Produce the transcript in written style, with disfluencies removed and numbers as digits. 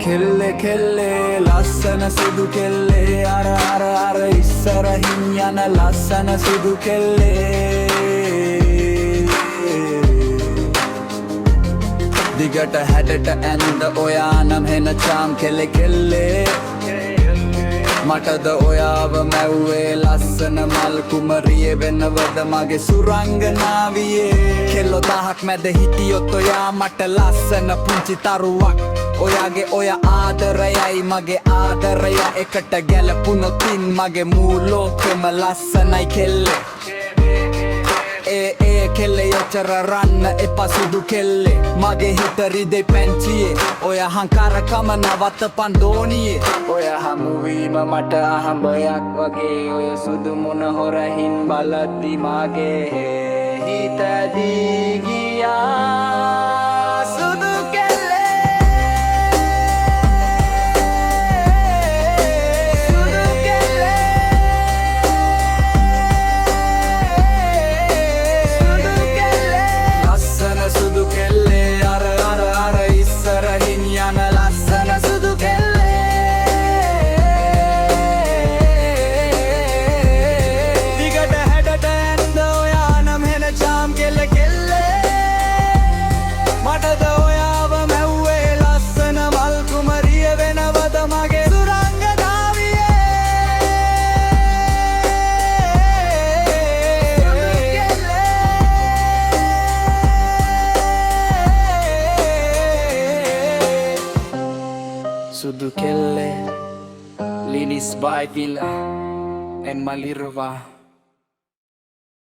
කෙල්ලේ කෙල්ලේ ලස්සන සුදු කෙල්ලේ අර ඉස්සරහින් යන ලස්සන සුදු කෙල්ලේ දිගට හැඩට ඇඳ ඔයා නම් හෙන චාම් කෙල්ලේ කෙල්ලේ මටද ඔයාව මැව්වේ ලස්සන මල් කුමරියේ වෙනවද මගේ සුරංගනාවියේ කෙල්ලෝ 1000ක් මැද හිටියොත් ඔයා මට ලස්සන පුංචි තරුවක් ඔයාගේ ඔය ආදරයයි මගේ ආදරය එකට ගැලපුණොතින් මගේ මූලෝකෙම ලස්සනයි කෙල්ලේ කෙල්ලේ යොච්චර රන්න එපා සුදු කෙල්ලේ මගේ හිත රිදෙයි පැංචියේ ඔය හංකාරකම නවත්තපන් දෝනියේ ඔය හමුවීම මට අහඹයක් වගේ ඔය සුදු මුණ හොරහින් බලද්දි මගේ හිත දී ගියා සුදු Sudu kelle Linis Baitila En Malirva